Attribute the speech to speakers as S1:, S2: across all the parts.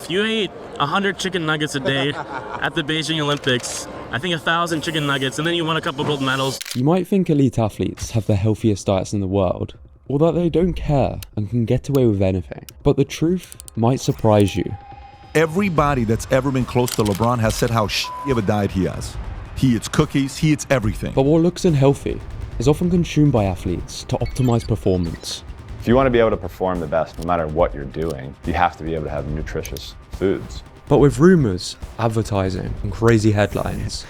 S1: If you ate 100 chicken nuggets a day at the Beijing Olympics, I think 1,000 chicken nuggets, and then you won a couple gold medals.
S2: You might think elite athletes have the healthiest diets in the world, or that they don't care and can get away with anything. But the truth might surprise you.
S3: Everybody that's ever been close to LeBron has said how shitty of a diet he has. He eats cookies, he eats everything.
S2: But what looks unhealthy is often consumed by athletes to optimize performance.
S4: If you want to be able to perform the best, no matter what you're doing, you have to be able to have nutritious foods.
S2: But with rumors, advertising, and crazy headlines,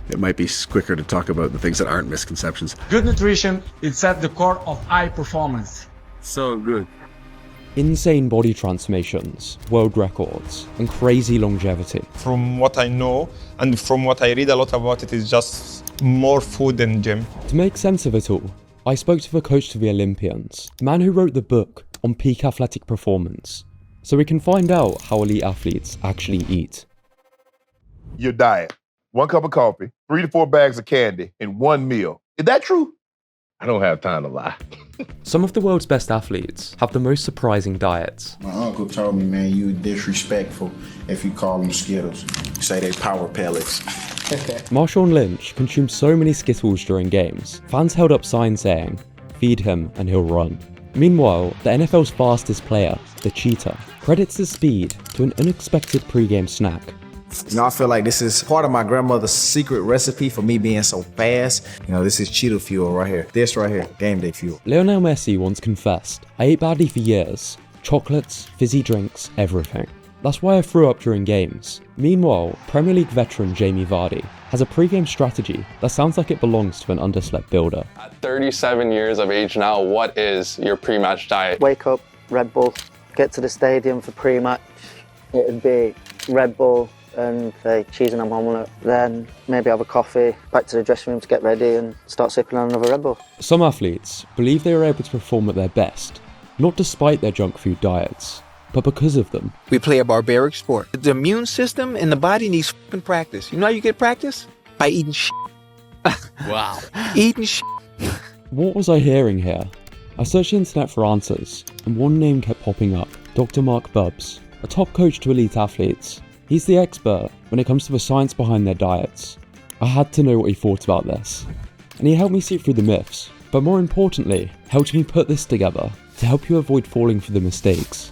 S5: it might be quicker to talk about the things that aren't misconceptions.
S6: Good nutrition is at the core of high performance.
S5: So good.
S2: insane body transformations, world records, and crazy longevity.
S7: From what I know and from what I read a lot about it, is just more food than gym.
S2: To make sense of it all, I spoke to the coach to the Olympians, the man who wrote the book on peak athletic performance, so we can find out how elite athletes actually eat.
S8: Your diet: 1 cup of coffee, 3 to 4 bags of candy, and 1 meal. Is that true?
S9: I don't have time to lie.
S2: Some of the world's best athletes have the most surprising diets.
S10: My uncle told me, man, you disrespectful if you call them Skittles. You say they power pellets.
S2: Marshawn Lynch consumed so many Skittles during games, fans held up signs saying, "Feed him and he'll run." Meanwhile, the NFL's fastest player, the Cheetah, credits his speed to an unexpected pre-game snack.
S11: You know, I feel like this is part of my grandmother's secret recipe for me being so fast. You know, this is Cheetah fuel right here. This right here, game day fuel.
S2: Lionel Messi once confessed, "I ate badly for years. Chocolates, fizzy drinks, everything. That's why I threw up during games." Meanwhile, Premier League veteran Jamie Vardy has a pre-game strategy that sounds like it belongs to an underslept builder.
S12: At 37 years of age now, what is your pre-match diet?
S13: Wake up, Red Bull, get to the stadium for pre-match. It'd be Red Bull and a cheese and ham omelette, then maybe have a coffee, back to the dressing room to get ready and start sipping on another Red Bull.
S2: Some athletes believe they are able to perform at their best, not despite their junk food diets, but because of them.
S14: We play a barbaric sport. The immune system in the body needs f***ing practice. You know how you get practice? By eating shit.
S9: Wow.
S14: Eating shit.
S2: What was I hearing here? I searched the internet for answers, and one name kept popping up: Dr. Marc Bubbs, a top coach to elite athletes. He's the expert when it comes to the science behind their diets. I had to know what he thought about this, and he helped me see through the myths, but more importantly, helped me put this together to help you avoid falling for the mistakes.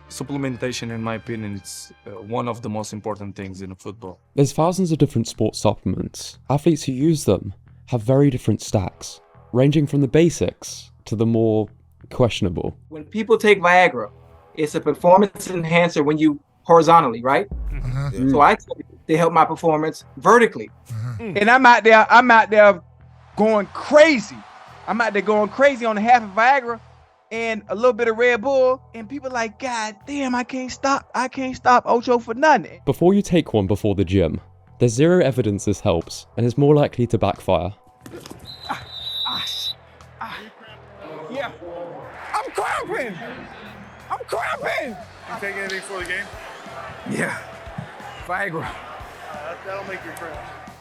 S15: Supplementation, in my opinion, is one of the most important things in football.
S2: There's thousands of different sports supplements. Athletes who use them have very different stacks, ranging from the basics to the more questionable.
S16: When people take Viagra, it's a performance enhancer when you horizontally, right? So I take it to help my performance vertically.
S17: And I'm out there going crazy. I'm out there going crazy on half of Viagra and a little bit of Red Bull, and people like, God damn, I can't stop Ocho for nothing.
S2: Before you take one before the gym, there's zero evidence this helps and is more likely to backfire.
S17: Yeah, I'm cramping.
S18: You take anything for the game?
S17: Yeah, Viagra.
S18: That'll make you cramp.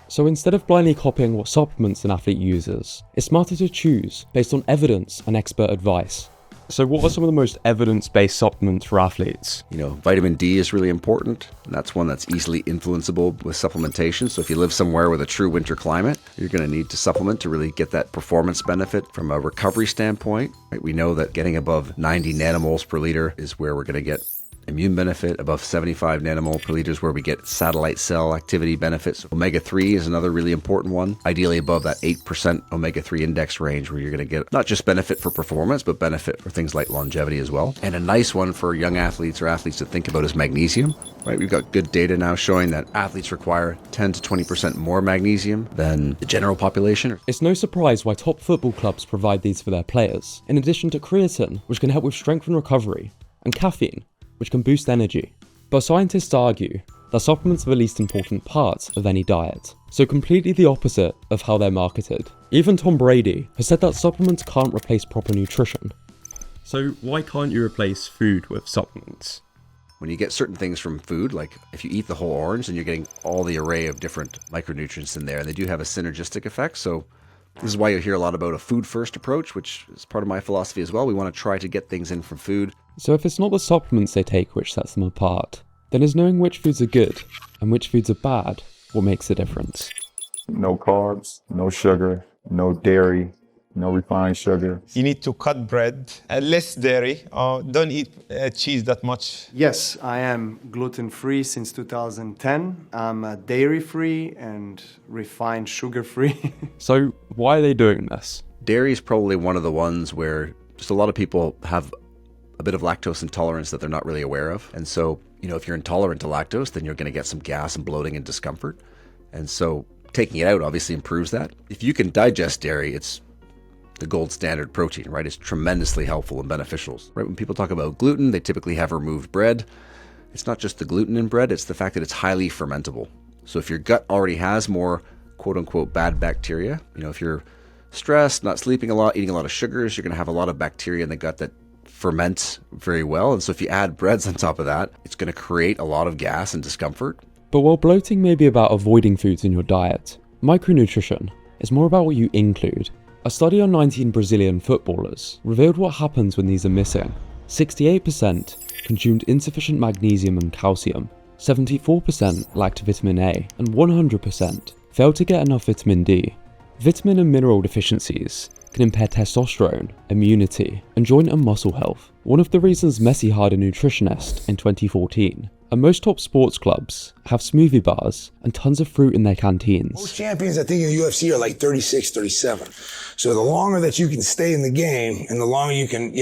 S2: So instead of blindly copying what supplements an athlete uses, it's smarter to choose based on evidence and expert advice. So what are some of the most evidence-based supplements for athletes?
S5: You know, vitamin D is really important, and that's one that's easily influenceable with supplementation. So if you live somewhere with a true winter climate, you're going to need to supplement to really get that performance benefit from a recovery standpoint. Right? We know that getting above 90 nanomoles per liter is where we're going to get immune benefit. Above 75 nanomole per liter is where we get satellite cell activity benefits. Omega-3 is another really important one. Ideally above that 8% omega-3 index range, where you're going to get not just benefit for performance, but benefit for things like longevity as well. And a nice one for young athletes or athletes to think about is magnesium. Right, we've got good data now showing that athletes require 10 to 20% more magnesium than the general population.
S2: It's no surprise why top football clubs provide these for their players, in addition to creatine, which can help with strength and recovery, and caffeine, which can boost energy. But scientists argue that supplements are the least important part of any diet, so completely the opposite of how they're marketed. Even Tom Brady has said that supplements can't replace proper nutrition. So why can't you replace food with supplements?
S5: When you get certain things from food, like if you eat the whole orange, then you're getting all the array of different micronutrients in there, and they do have a synergistic effect. So this is why you hear a lot about a food-first approach, which is part of my philosophy as well. We want to try to get things in from food.
S2: So if it's not the supplements they take which sets them apart, then is knowing which foods are good and which foods are bad what makes the difference.
S19: No carbs, no sugar, no dairy, no refined sugar.
S7: You need to cut bread, less dairy, don't eat cheese that much.
S20: Yes, I am gluten-free since 2010. I'm dairy-free and refined sugar-free.
S2: So why are they doing this?
S5: Dairy is probably one of the ones where just a lot of people have a bit of lactose intolerance that they're not really aware of. And so, if you're intolerant to lactose, then you're going to get some gas and bloating and discomfort. And so taking it out obviously improves that. If you can digest dairy, it's the gold standard protein, right? It's tremendously helpful and beneficial, right? When people talk about gluten, they typically have removed bread. It's not just the gluten in bread, it's the fact that it's highly fermentable. So if your gut already has more quote unquote bad bacteria, if you're stressed, not sleeping a lot, eating a lot of sugars, you're going to have a lot of bacteria in the gut that ferment very well. And so if you add breads on top of that, it's going to create a lot of gas and discomfort.
S2: But while bloating may be about avoiding foods in your diet, micronutrition is more about what you include. A study on 19 Brazilian footballers revealed what happens when these are missing. 68% consumed insufficient magnesium and calcium, 74% lacked vitamin A, and 100% failed to get enough vitamin D. Vitamin and mineral deficiencies can impair testosterone, immunity, and joint and muscle health. One of the reasons Messi hired a nutritionist in 2014. And most top sports clubs have smoothie bars and tons of fruit in their canteens.
S18: Most champions, I think, in the UFC are like 36, 37. So the longer that you can stay in the game and the longer you can,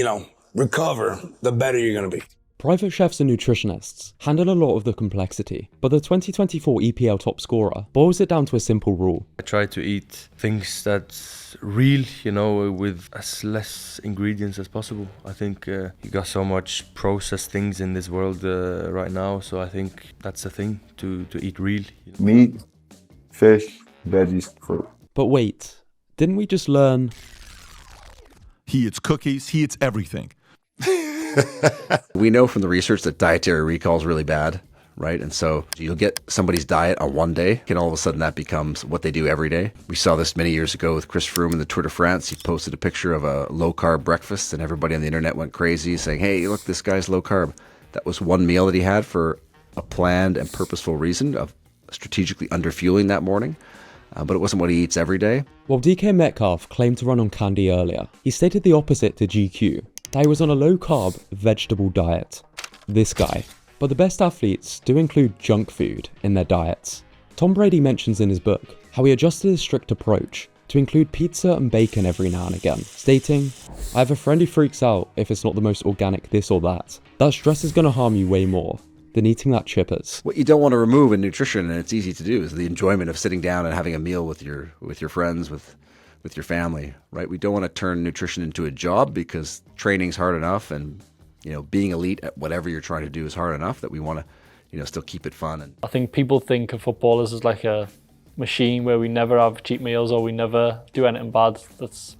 S18: recover, the better you're going to be.
S2: Private chefs and nutritionists handle a lot of the complexity, but the 2024 EPL top scorer boils it down to a simple rule.
S21: I try to eat things that's real, with as less ingredients as possible. I think you got so much processed things in this world right now, so I think that's the thing, to eat real.
S19: Meat, fish, veggies, fruit.
S2: But wait, didn't we just learn?
S3: He eats cookies, he eats everything.
S5: We know from the research that dietary recall is really bad, right? And so you'll get somebody's diet on one day, and all of a sudden that becomes what they do every day. We saw this many years ago with Chris Froome in the Tour de France. He posted a picture of a low-carb breakfast, and everybody on the internet went crazy saying, hey, look, this guy's low-carb. That was one meal that he had for a planned and purposeful reason of strategically underfueling that morning. But it wasn't what he eats every day.
S2: While 𝗘𝗵𝗵𝗁 claimed to run on candy earlier, he stated the opposite to GQ, that he was on a low-carb, vegetable diet. This guy. But the best athletes do include junk food in their diets. Tom Brady mentions in his book how he adjusted his strict approach to include pizza and bacon every now and again, stating, I have a friend who freaks out if it's not the most organic this or that. That stress is going to harm you way more than eating that chippers.
S5: What you don't want to remove in nutrition, and it's easy to do, is the enjoyment of sitting down and having a meal with your friends, with your family, right? We don't want to turn nutrition into a job because training's hard enough, and being elite at whatever you're trying to do is hard enough that we want to still keep it fun. And
S22: I think people think of footballers as like a machine where we never have cheat meals or we never do anything bad. That's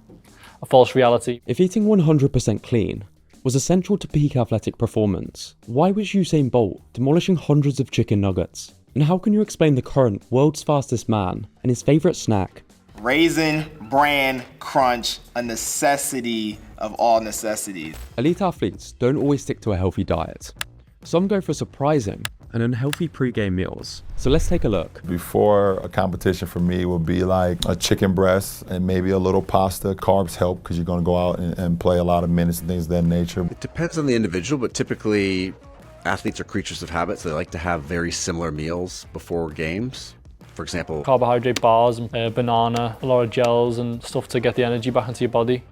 S22: a false reality.
S2: If eating 100% clean was essential to peak athletic performance, why was Usain Bolt demolishing hundreds of chicken nuggets? And how can you explain the current world's fastest man and his favourite snack?
S23: Raisin Bran Crunch, a necessity of all necessities.
S2: Elite athletes don't always stick to a healthy diet. Some go for surprising and unhealthy pre-game meals. So let's take a look.
S3: Before a competition for me would be like a chicken breast and maybe a little pasta. Carbs help because you're going to go out and play a lot of minutes and things of that nature.
S5: It depends on the individual, but typically athletes are creatures of habit, so they like to have very similar meals before games. For example,
S22: carbohydrate bars, and banana, a lot of gels and stuff to get the energy back into your body.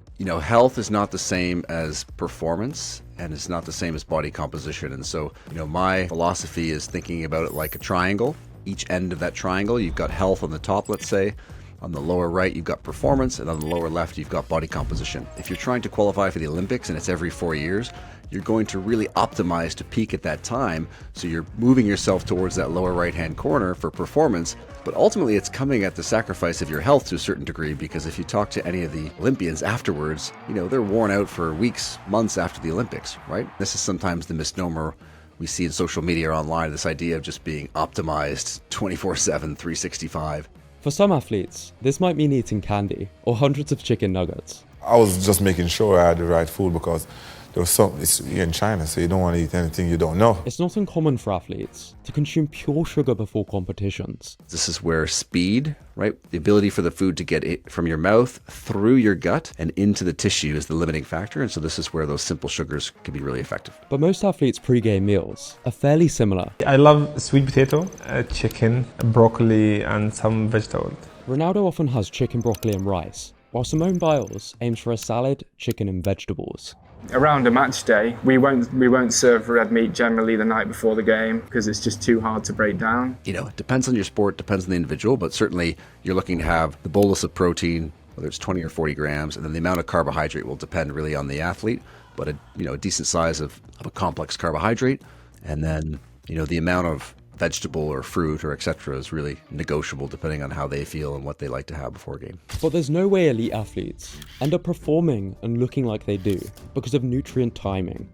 S5: Health is not the same as performance, and it's not the same as body composition. And so, my philosophy is thinking about it like a triangle. Each end of that triangle, you've got health on the top, let's say. On the lower right, you've got performance, and on the lower left, you've got body composition. If you're trying to qualify for the Olympics and it's every 4 years, you're going to really optimize to peak at that time. So you're moving yourself towards that lower right-hand corner for performance, but ultimately it's coming at the sacrifice of your health to a certain degree, because if you talk to any of the Olympians afterwards, they're worn out for weeks, months after the Olympics, right? This is sometimes the misnomer we see in social media or online, this idea of just being optimized 24/7, 365.
S2: For some athletes, this might mean eating candy or hundreds of chicken nuggets.
S24: I was just making sure I had the right food because
S3: You're in China, so you don't want to eat anything you don't know.
S2: It's not uncommon for athletes to consume pure sugar before competitions.
S5: This is where speed, right? The ability for the food to get it from your mouth through your gut and into the tissue is the limiting factor. And so this is where those simple sugars can be really effective.
S2: But most athletes' pre-game meals are fairly similar.
S1: I love sweet potato, chicken, broccoli, and some vegetables.
S2: Ronaldo often has chicken, broccoli, and rice, while Simone Biles aims for a salad, chicken, and vegetables.
S4: Around a match day, we won't serve red meat generally the night before the game because it's just too hard to break down.
S5: You know, it depends on your sport, depends on the individual, but certainly you're looking to have the bolus of protein, whether it's 20 or 40 grams, and then the amount of carbohydrate will depend really on the athlete, but a decent size of a complex carbohydrate, and then, the amount of vegetable or fruit or etc. is really negotiable depending on how they feel and what they like to have before a game.
S2: But there's no way elite athletes end up performing and looking like they do because of nutrient timing.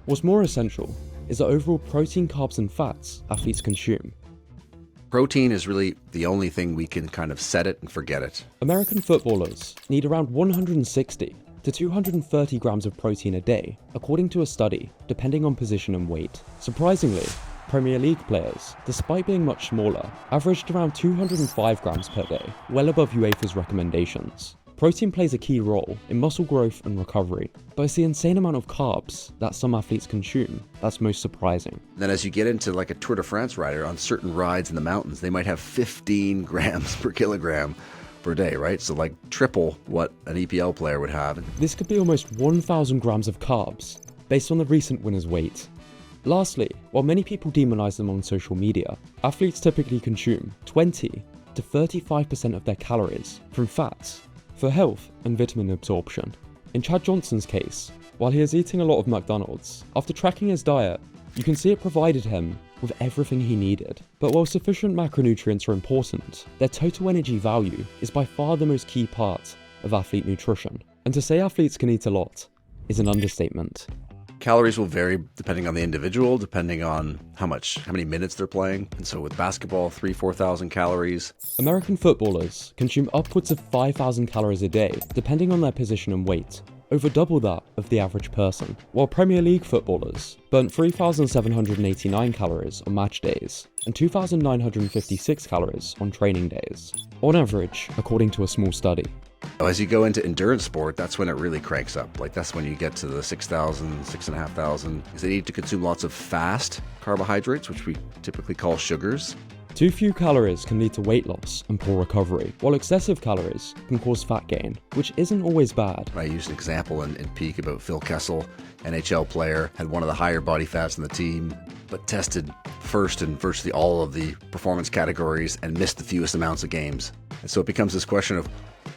S2: What's more essential is the overall protein, carbs, and fats athletes consume.
S5: Protein is really the only thing we can kind of set it and forget it.
S2: American footballers need around 160 to 230 grams of protein a day, according to a study, depending on position and weight. Surprisingly, Premier League players, despite being much smaller, averaged around 205 grams per day, well above UEFA's recommendations. Protein plays a key role in muscle growth and recovery, but it's the insane amount of carbs that some athletes consume that's most surprising.
S5: Then as you get into like a Tour de France rider, on certain rides in the mountains, they might have 15 grams per kilogram per day, right? So like triple what an EPL player would have.
S2: This could be almost 1,000 grams of carbs, based on the recent winner's weight. Lastly, while many people demonize them on social media, athletes typically consume 20 to 35% of their calories from fats for health and vitamin absorption. In Chad Johnson's case, while he is eating a lot of McDonald's, after tracking his diet, you can see it provided him with everything he needed. But while sufficient macronutrients are important, their total energy value is by far the most key part of athlete nutrition. And to say athletes can eat a lot is an understatement.
S5: Calories will vary depending on the individual, depending on how many minutes they're playing. And so with basketball, 4,000 calories.
S2: American footballers consume upwards of 5,000 calories a day, depending on their position and weight, over double that of the average person. While Premier League footballers burnt 3,789 calories on match days and 2,956 calories on training days, on average, according to a small study.
S5: As you go into endurance sport, that's when it really cranks up. Like that's when you get to the 6,000, 6,500, because they need to consume lots of fast carbohydrates, which we typically call sugars.
S2: Too few calories can lead to weight loss and poor recovery, while excessive calories can cause fat gain, which isn't always bad.
S5: I used an example in peak about 𝗘𝗶𝗁𝗁, NHL player, had one of the higher body fats in the team, but tested first in virtually all of the performance categories and missed the fewest amounts of games. And so it becomes this question of,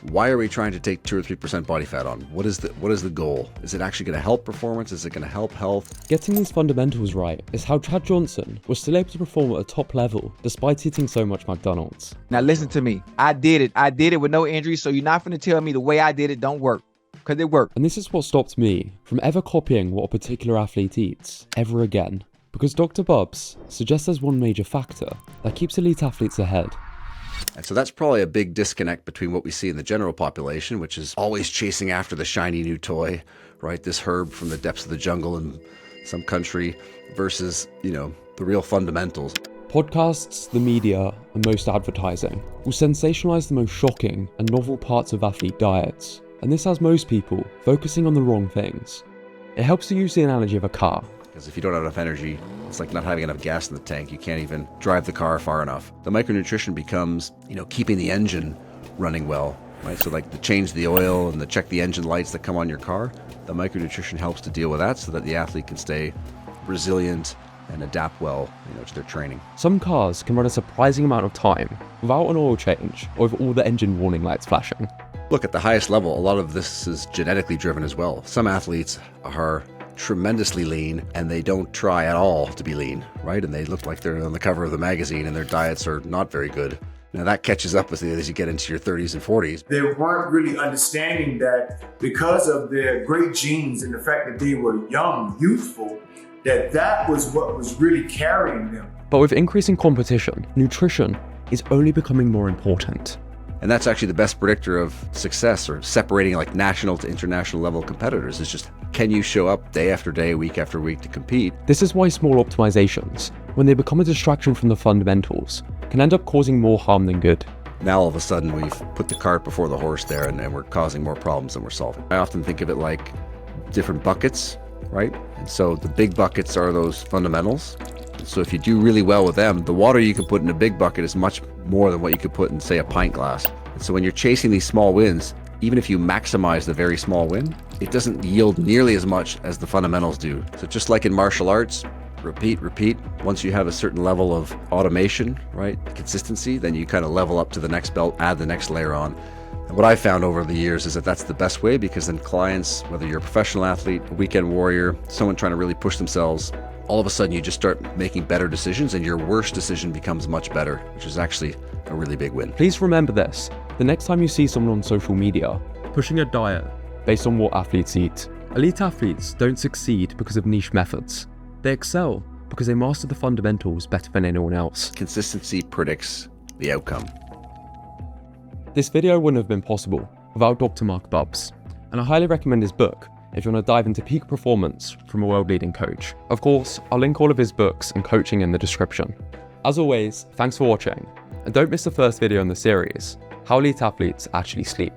S5: why are we trying to take 2 or 3% body fat on? What is the goal? Is it actually going to help performance? Is it going to help health?
S2: Getting these fundamentals right is how Chad Johnson was still able to perform at a top level despite eating so much McDonald's.
S17: Now listen to me. I did it with no injuries, so you're not going to tell me the way I did it don't work. Because it worked.
S2: And this is what stopped me from ever copying what a particular athlete eats ever again. Because Dr Bubbs suggests there's one major factor that keeps elite athletes ahead.
S5: And so that's probably a big disconnect between what we see in the general population, which is always chasing after the shiny new toy, right? This herb from the depths of the jungle in some country versus, the real fundamentals.
S2: Podcasts, the media, and most advertising will sensationalize the most shocking and novel parts of athlete diets. And this has most people focusing on the wrong things. It helps to use the analogy of a car.
S5: Because if you don't have enough energy, it's like not having enough gas in the tank. You can't even drive the car far enough. The micronutrition becomes, keeping the engine running well, right? So like to change the oil and to check the engine lights that come on your car, the micronutrition helps to deal with that so that the athlete can stay resilient and adapt well, to their training.
S2: Some cars can run a surprising amount of time without an oil change or with all the engine warning lights flashing.
S5: Look, at the highest level, a lot of this is genetically driven as well. Some athletes are tremendously lean and they don't try at all to be lean, right? And they look like they're on the cover of the magazine and their diets are not very good. Now that catches up as you get into your 30s and 40s.
S10: They weren't really understanding that because of their great genes and the fact that they were young, youthful, that was what was really carrying them.
S2: But with increasing competition, nutrition is only becoming more important.
S5: And that's actually the best predictor of success, or separating like national to international level competitors, is just, can you show up day after day, week after week to compete?
S2: This is why small optimizations, when they become a distraction from the fundamentals, can end up causing more harm than good.
S5: Now all of a sudden we've put the cart before the horse there, and we're causing more problems than we're solving. I often think of it like different buckets, right? And so the big buckets are those fundamentals. So if you do really well with them, the water you can put in a big bucket is much more than what you could put in, say, a pint glass. And so when you're chasing these small wins, even if you maximize the very small win, it doesn't yield nearly as much as the fundamentals do. So just like in martial arts, repeat, repeat. Once you have a certain level of automation, right, consistency, then you kind of level up to the next belt, add the next layer on. And what I've found over the years is that that's the best way, because then clients, whether you're a professional athlete, a weekend warrior, someone trying to really push themselves, all of a sudden you just start making better decisions, and your worst decision becomes much better, which is actually a really big win.
S2: Please remember this: the next time you see someone on social media pushing a diet based on what athletes eat, elite athletes don't succeed because of niche methods. They excel because they master the fundamentals better than anyone else.
S5: Consistency predicts the outcome.
S2: This video wouldn't have been possible without Dr. Marc Bubbs, and I highly recommend his book if you want to dive into peak performance from a world-leading coach. Of course, I'll link all of his books and coaching in the description. As always, thanks for watching, and don't miss the first video in the series, How Elite Athletes Actually Sleep.